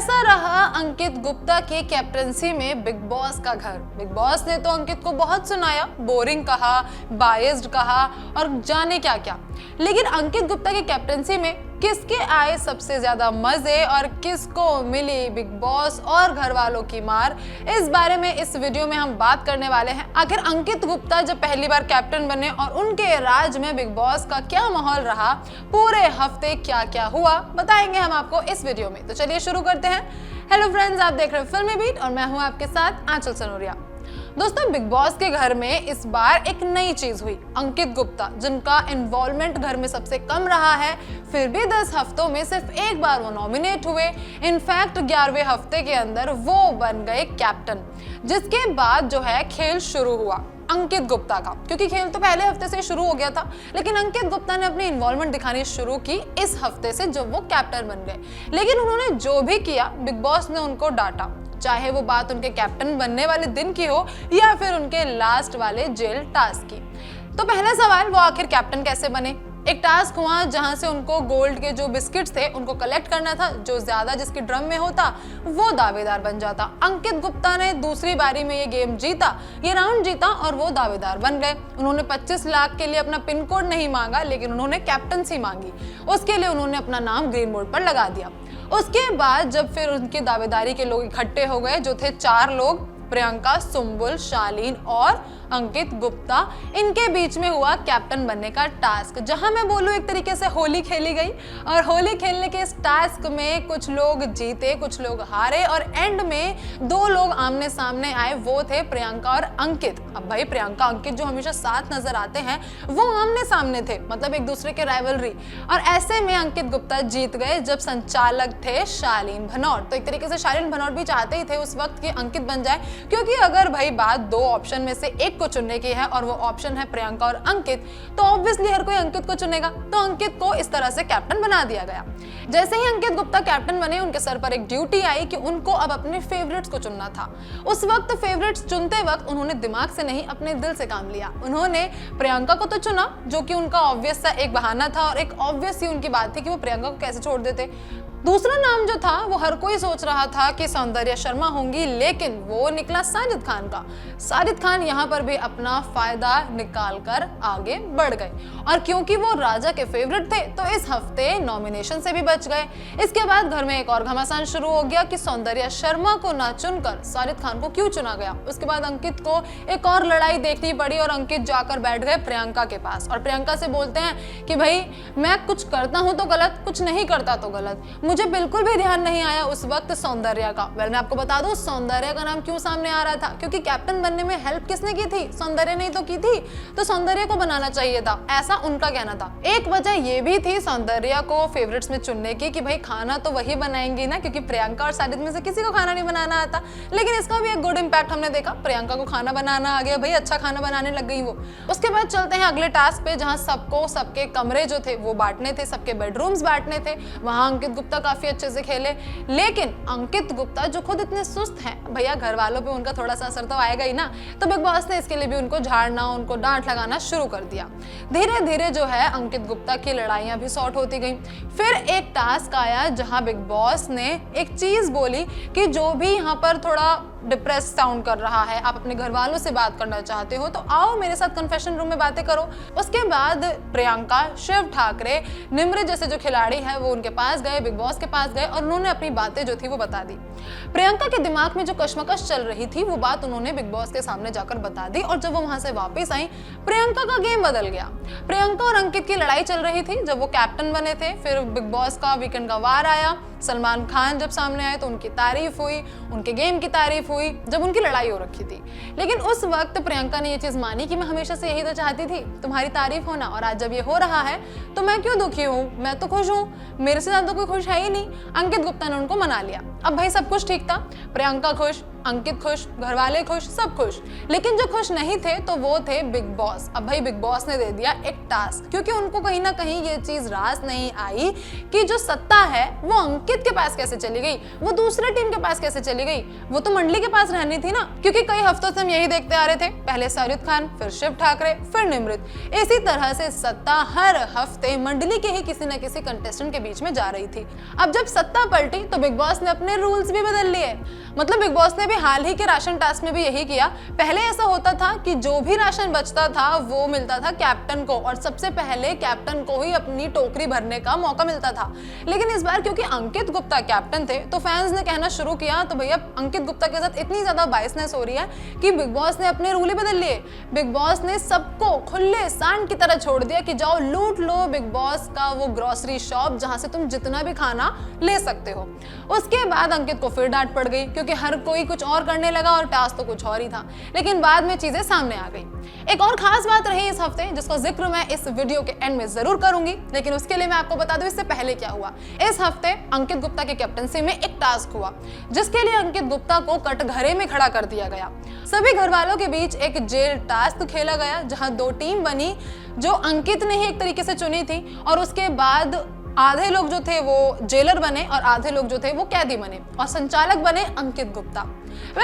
कैसा रहा अंकित गुप्ता की कैप्टनसी में बिग बॉस का घर। बिग बॉस ने तो अंकित को बहुत सुनाया, बोरिंग कहा, बायस्ड कहा और जाने क्या क्या, लेकिन अंकित गुप्ता की कैप्टनसी में किसके आए सबसे ज्यादा मजे और किसको मिली बिग बॉस और घर वालों की मार, इस बारे में इस वीडियो में हम बात करने वाले हैं। आखिर अंकित गुप्ता जब पहली बार कैप्टन बने और उनके राज में बिग बॉस का क्या माहौल रहा, पूरे हफ्ते क्या क्या हुआ, बताएंगे हम आपको इस वीडियो में। तो चलिए शुरू करते हैं। हेलो फ्रेंड्स, आप देख रहे हैं फिल्मी बीट और मैं हूं आपके साथ आंचल सनोरिया। दोस्तों, बिग बॉस के घर में इस बार एक नई चीज हुई। अंकित गुप्ता, जिनका इन्वॉल्वमेंट घर में सबसे कम रहा है, फिर भी 10 हफ्तों में सिर्फ एक बार वो नॉमिनेट हुए। इनफैक्ट 11वें हफ्ते के अंदर वो बन गए कैप्टन, जिसके बाद जो है खेल शुरू हुआ अंकित गुप्ता का, क्योंकि खेल तो पहले हफ्ते से शुरू हो गया था, लेकिन अंकित गुप्ता ने अपनी इन्वॉल्वमेंट दिखानी शुरू की इस हफ्ते से जब वो कैप्टन बन गए। लेकिन उन्होंने जो भी किया, बिग बॉस ने उनको डांटा, चाहे वो बात उनके कैप्टन बनने वाले दिन की हो या फिर उनके लास्ट वाले जेल टास्क की। तो पहला सवाल, वो आखिर कैप्टन कैसे बने? एक टास्क हुआ जहां से उनको गोल्ड के जो बिस्किट्स थे उनको कलेक्ट करना था। जो ज्यादा जिसके ड्रम में होता वो दावेदार बन जाता। अंकित गुप्ता ने दूसरी बारी में ये गेम जीता, ये राउंड जीता और वो दावेदार बन गए। उन्होंने 25 लाख के लिए अपना पिन कोड नहीं मांगा, लेकिन उन्होंने कैप्टनसी मांगी। उसके लिए उन्होंने अपना नाम ग्रीन बोर्ड पर लगा दिया। उसके बाद जब फिर उनकी दावेदारी के लोग इकट्ठे हो गए, जो थे 4 लोग, प्रियंका, सुम्बुल, शालीन और अंकित गुप्ता, इनके बीच में हुआ कैप्टन बनने का टास्क, जहां मैं बोलूं एक तरीके से होली खेली गई। और होली खेलने के इस टास्क में कुछ लोग जीते, कुछ लोग हारे और एंड में 2 लोग आमने सामने आए, वो थे प्रियंका और अंकित। अब भाई, प्रियंका अंकित जो हमेशा साथ नजर आते हैं, वो आमने सामने थे, मतलब एक दूसरे के राइवलरी। और ऐसे में अंकित गुप्ता जीत गए जब संचालक थे शालीन भनौट। तो एक तरीके से शालीन भनौट भी चाहते ही थे उस वक्त कि अंकित बन जाए, क्योंकि अगर भाई बात 2 ऑप्शन में से एक को चुनने की है और वो ऑप्शन है प्रियंका और अंकित, तो ऑब्वियसली हर कोई अंकित को चुनेगा। तो अंकित को इस तरह से कैप्टन बना दिया गया। जैसे ही अंकित गुप्ता कैप्टन बने, उनके सर पर एक ड्यूटी आई कि उनको अब अपने फेवरेट्स को चुनना था। उस वक्त फेवरेट्स चुनते वक्त उन्होंने दिमाग से नहीं, अपने दिल से काम लिया। उन्होंने प्रियंका को तो चुना, जो कि उनका ऑब्वियस सा एक बहाना था और एक ऑब्वियस ही उनकी बात थी कि वो प्रियंका को कैसे छोड़ देते। दूसरा नाम जो था, वो हर कोई सोच रहा था कि सौंदर्य शर्मा होंगी, लेकिन वो निकला साजिद खान का। साजिद खान यहाँ पर भी अपना फायदा निकाल कर आगे बढ़ गए, और क्योंकि वो राजा के फेवरेट थे तो इस हफ्ते नॉमिनेशन से भी बच गए। इसके बाद घर में एक और घमासान शुरू हो गया कि सौंदर्य शर्मा को ना चुनकर साजिद खान को क्यों चुना गया। उसके बाद अंकित को एक और लड़ाई देखनी पड़ी और अंकित जाकर बैठ गए प्रियंका के पास और प्रियंका से बोलते हैं कि भाई, मैं कुछ करता हूं तो गलत, कुछ नहीं करता तो गलत। मुझे बिल्कुल भी ध्यान नहीं आया उस वक्त सौंदर्य का। वेल, मैं आपको बता दूं सौंदर्य का नाम क्यों सामने आ रहा था, क्योंकि कैप्टन बनने में हेल्प किसने की थी? सौंदर्य ने तो की थी, तो सौंदर्य को बनाना चाहिए था, ऐसा उनका कहना था। एक वजह ये भी थी सौंदर्य को फेवरेट्स में चुनने की कि भाई खाना तो वही बनाएंगी ना, क्योंकि प्रियंका और साजिद में से किसी को खाना नहीं बनाना आता। लेकिन इसका भी एक गुड इम्पैक्ट हमने देखा, प्रियंका को खाना बनाना आ गया, भाई अच्छा खाना बनाने लग गई वो। उसके बाद चलते हैं अगले टास्क पे, जहां सबको सबके कमरे जो थे वो बांटने थे, सबके बेडरूम्स बांटने थे। वहां अंकित गुप्ता काफी अच्छे से खेले, लेकिन अंकित गुप्ता जो खुद इतने सुस्त हैं, भैया घर वालों पे उनका थोड़ा सा असर तो आएगा ही ना, तो बिग बॉस ने इसके लिए भी उनको झाड़ना, उनको डांट लगाना शुरू कर दिया। धीरे धीरे जो है अंकित गुप्ता की लड़ाइयां भी सॉर्ट होती गई। फिर एक टास्क आया जहां बिग बॉस ने एक चीज बोली कि जो भी यहाँ पर थोड़ा डिप्रेस साउंड कर रहा है, आप अपने घर वालों से बात करना चाहते हो, तो आओ मेरे साथ कन्फेशन रूम में बातें करो। उसके बाद प्रियंका, शिव ठाकरे, निम्र जैसे जो खिलाड़ी है वो उनके पास गए, बिग बॉस के पास गए और उन्होंने अपनी बातें जो थी वो बता दी। प्रियंका के दिमाग में जो कश्मकश चल रही थी वो बात उन्होंने बिग बॉस के सामने जाकर बता दी, और जब वो वहां से वापस आई, प्रियंका का गेम बदल गया। प्रियंका और अंकित की लड़ाई चल रही थी जब वो कैप्टन बने थे। फिर बिग बॉस का वीकेंड का वार आया, सलमान खान जब सामने आए तो उनकी तारीफ हुई, उनके गेम की तारीफ हुई, जब उनकी लड़ाई हो रखी थी। लेकिन उस वक्त प्रियंका ने ये चीज मानी कि मैं हमेशा से यही तो चाहती थी, तुम्हारी तारीफ होना, और आज जब ये हो रहा है तो मैं क्यों दुखी हूँ, मैं तो खुश हूँ, मेरे से ज्यादा कोई खुश है ही नहीं। अंकित गुप्ता ने उनको मना लिया। अब भाई सब कुछ ठीक था, प्रियंका खुश, अंकित खुश, घर वाले खुश, सब खुश। लेकिन जो खुश नहीं थे तो वो थे बिग बॉस। अब भाई बिग बॉस ने दे दिया एक टास्क, क्योंकि उनको कहीं ना कहीं ये चीज रास नहीं आई कि जो सत्ता है वो अंकित के पास कैसे चली गई, वो दूसरे टीम के पास कैसे चली गई, वो तो मंडली के पास रहनी थी ना। क्योंकि कई हफ्तों से हम यही देखते आ रहे थे, पहले शाहरुख खान, फिर शिव ठाकरे, फिर निमृत। इसी तरह से सत्ता हर हफ्ते मंडली के ही किसी न किसी कंटेस्टेंट के बीच में जा रही थी। अब जब सत्ता पलटी तो बिग बॉस ने अपने रूल्स भी बदल लिए। मतलब बिग बॉस ने भी हाल ही के राशन टास्क में भी यही किया। पहले ऐसा होता था कि जो भी राशन बचता था वो मिलता था कैप्टन को, और सबसे पहले कैप्टन को ही अपनी टोकरी भरने का मौका मिलता था। लेकिन इस बार क्योंकि अंकित गुप्ता कैप्टन थे तो फैंस ने कहना शुरू किया तो भैया अंकित गुप्ता के साथ इतनी ज्यादा बायसनेस हो रही है कि बिग बॉस ने अपने रूल ही बदल लिए। बिग बॉस ने सबको खुले सांड की तरह छोड़ दिया कि जाओ लूट लो बिग बॉस का वो ग्रोसरी शॉप जहां से तुम जितना भी खाना ले सकते हो। उसके बाद अंकित को फिर डांट पड़ गई क्योंकि हर कोई कुछ और करने लगा और टास्क तो कुछ और ही था। लेकिन बाद में चीजें सामने आ गई। एक और खास बात रही इस हफ्ते जिसका जिक्र मैं इस वीडियो के एंड में जरूर करूंगी, लेकिन उसके लिए मैं आपको बता दूं इससे पहले क्या हुआ। इस हफ्ते अंकित गुप्ता की कैप्टनसी में एक टास्क हुआ जिसके लिए अंकित गुप्ता को कटघरे में खड़ा कर दिया गया। सभी घर वालों के बीच एक जेल टास्क खेला गया जहां दो टीम बनी जो अंकित ने ही एक तरीके से चुनी थी, और उसके बाद आधे लोग जो थे वो जेलर बने और आधे लोग जो थे वो कैदी बने, और संचालक बने अंकित गुप्ता।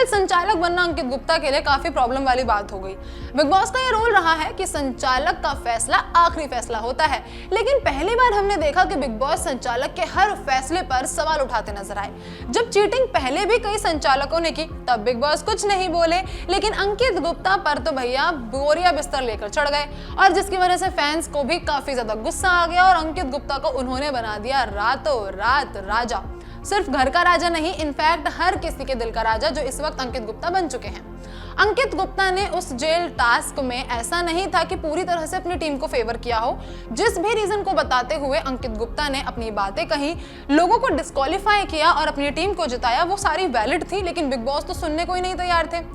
संचालक बनना अंकित गुप्ता के लिए काफी प्रॉब्लम वाली बात हो गई। बिग बॉस का ये रोल रहा है कि संचालक का फैसला आखिरी फैसला होता है, लेकिन पहली बार हमने देखा कि बिग बॉस संचालक के हर फैसले पर सवाल उठाते नजर आए। जब चीटिंग पहले भी कई संचालकों ने की तब बिग बॉस कुछ नहीं बोले, लेकिन अंकित गुप्ता पर तो भैया बोरिया बिस्तर लेकर चढ़ गए, और जिसकी वजह से फैंस को भी काफी ज्यादा गुस्सा आ गया और अंकित गुप्ता को उन्होंने बना दिया रातों रात राजा। सिर्फ घर का राजा नहीं, इनफैक्ट हर किसी के दिल का राजा, जो इस वक्त अंकित गुप्ता बन चुके हैं। अंकित गुप्ता ने उस जेल टास्क में ऐसा नहीं था कि पूरी तरह से अपनी टीम को फेवर किया हो। जिस भी रीजन को बताते हुए अंकित गुप्ता ने अपनी बातें कही, लोगों को डिस्क्वालीफाई किया और अपनी टीम को जिताया, वो सारी वैलिड थी, लेकिन बिग बॉस तो सुनने को ही नहीं तैयार थे।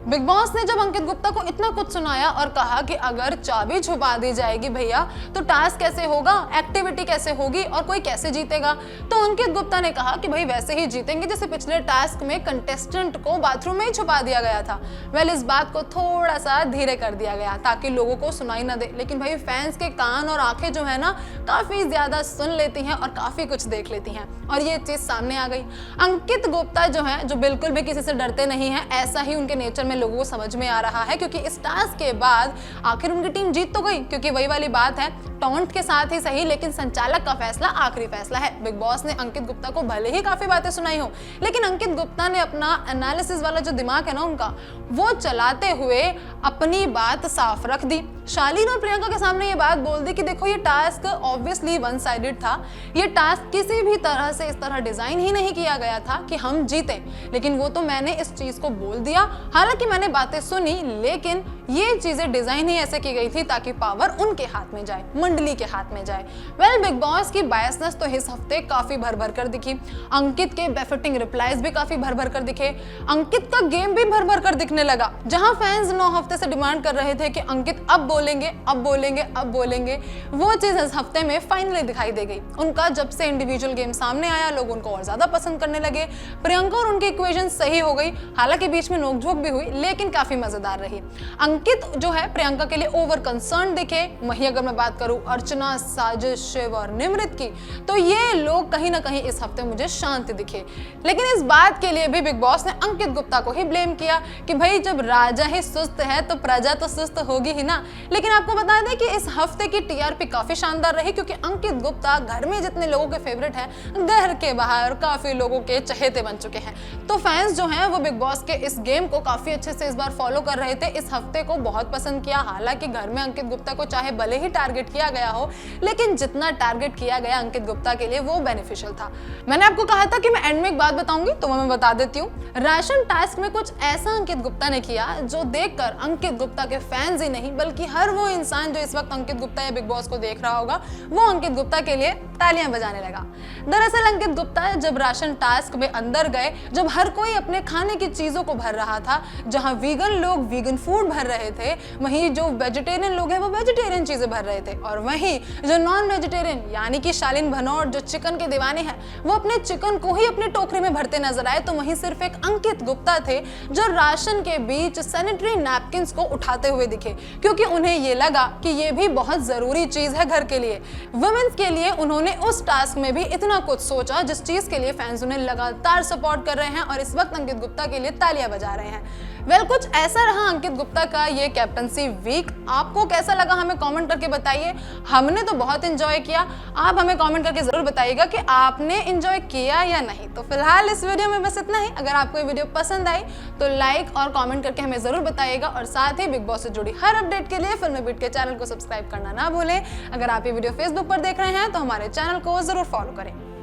बिग बॉस ने जब अंकित गुप्ता को इतना कुछ सुनाया और कहा कि अगर चाबी छुपा दी जाएगी भैया तो टास्क कैसे होगा, एक्टिविटी कैसे होगी और कोई कैसे जीतेगा, तो अंकित गुप्ता ने कहा कि भाई वैसे ही जीतेंगे जैसे पिछले टास्क में कंटेस्टेंट को बाथरूम में ही छुपा दिया गया था। इस बात को थोड़ा सा धीरे कर दिया गया ताकि लोगों को सुनाई ना दे, लेकिन भाई फैंस के कान और आंखें जो है ना काफी ज्यादा सुन लेती हैं और काफी कुछ देख लेती हैं, और ये चीज सामने आ गई। अंकित गुप्ता जो है जो बिल्कुल भी किसी से डरते नहीं है, ऐसा ही उनके नेचर में लोगों को समझ में आ रहा है, क्योंकि इस टास्क के बाद आखिर उनकी टीम जीत तो गई, क्योंकि वही वाली बात है, टॉन्ट के साथ ही सही लेकिन संचालक का फैसला आखिरी फैसला है। बिग बॉस ने अंकित गुप्ता को भले ही काफी बातें सुनाई हो, लेकिन अंकित गुप्ता ने अपना एनालिसिस वाला जो दिमाग है ना उनका, वो चलाते हुए अपनी बात साफ रख दी। शालीन और प्रियंका के सामने ये बात बोल दी कि देखो ये टास्क ऑब्वियसली वन साइडेड था, ये टास्क किसी भी तरह से इस तरह डिजाइन ही नहीं किया गया था कि हम जीतें, लेकिन वो तो मैंने इस चीज को बोल दिया। हालांकि मैंने बातें सुनी, लेकिन ये चीजें डिजाइन ही ऐसे की गई थी ताकि पावर उनके हाथ में जाए, मंडली के हाथ में जाए। बिग बॉस की बायसनेस तो इस हफ्ते काफी भर भर कर दिखी। अंकित के बेफिटिंग रिप्लाईज भी काफी भर भर कर दिखे। अंकित का गेम भी भर भर कर दिखने लगा। जहां फैंस 9 हफ्ते से डिमांड कर रहे थे कि अंकित अब बोलेंगे, अब बोलेंगे, अब बोलेंगे, वो चीज इस हफ्ते में फाइनली दिखाई दे गई। उनका जब से इंडिविजुअल गेम सामने आया, लोग उनको और ज्यादा पसंद करने लगे। प्रियंका और उनकी इक्वेशन सही हो गई, हालांकि बीच में नोकझोंक भी हुई, लेकिन काफी मजेदार रही। अंकित जो है प्रियंका के लिए ओवर कंसर्न दिखे। वहीं अगर मैं बात करूं अर्चना, साजिश, शिव और निमृत की, तो ये लोग कहीं ना कहीं इस हफ्ते मुझे शांत दिखे। लेकिन इस बात के लिए भी बिग बॉस ने अंकित गुप्ता को ही ब्लेम किया कि भाई जब राजा ही सुस्त है तो प्रजा तो सुस्त होगी ही ना। लेकिन आपको बता दें कि इस हफ्ते की टीआरपी काफी शानदार रही, क्योंकि अंकित गुप्ता घर में जितने लोगों के फेवरेट हैं, घर के बाहर काफी लोगों के चहेते बन चुके हैं। तो फैंस जो हैं वो बिग बॉस के इस गेम को काफी अच्छे से इस बार फॉलो कर रहे थे। इस हफ्ते को बहुत पसंद किया। हालांकि घर में अंकित गुप्ता को चाहे भले ही टारगेट किया गया हो, लेकिन जितना टारगेट किया गया अंकित गुप्ता के लिए वो बेनिफिशियल था। मैंने आपको कहा था कि मैं एंड में एक बात बताऊंगी, तो वो मैं बता देती हूँ। राशन टास्क में कुछ ऐसा अंकित गुप्ता ने किया जो देखकर अंकित गुप्ता के फैंस ही नहीं बल्कि हर वो इंसान जो इस वक्त अंकित गुप्ता या बिग बॉस को देख रहा होगा, वो अंकित गुप्ता के लिए तालियां बजाने लगा। दरअसल अंकित गुप्ता जब राशन टास्क में अंदर गए, जब हर कोई अपने खाने की चीजों को भर रहा था, जहां वीगन लोग वीगन फूड भर रहे थे, वहीं जो वेजिटेरियन लोग हैं वो वेजिटेरियन चीजें भर रहे थे, और वहीं जो नॉन वेजिटेरियन यानी कि शालीन भनोट जो चिकन के दीवाने हैं वो अपने चिकन को ही अपनी टोकरी में भरते नजर आए। तो वहीं सिर्फ एक अंकित गुप्ता थे जो राशन के बीच सैनिटरी नैपकिंस को उठाते हुए दिखे, क्योंकि उन्हें ये लगा कि ये भी बहुत जरूरी चीज है घर के लिए, वुमेन्स के लिए। उन्होंने उस टास्क में भी इतना कुछ सोचा जिस चीज के लिए फैंस उन्हें लगातार सपोर्ट कर रहे हैं और इस वक्त अंकित गुप्ता के लिए तालियां बजा रहे हैं। कुछ ऐसा रहा अंकित गुप्ता का ये कैप्टनसी वीक। आपको कैसा लगा हमें कमेंट करके बताइए। हमने तो बहुत एंजॉय किया, आप हमें कमेंट करके जरूर बताइएगा कि आपने एंजॉय किया या नहीं। तो फिलहाल इस वीडियो में बस इतना ही। अगर आपको ये वीडियो पसंद आई तो लाइक और कमेंट करके हमें जरूर बताइएगा, और साथ ही बिग बॉस से जुड़ी हर अपडेट के लिए फिल्मी बीट के चैनल को सब्सक्राइब करना ना भूलें। अगर आप ये वीडियो फेसबुक पर देख रहे हैं तो हमारे चैनल को जरूर फॉलो करें।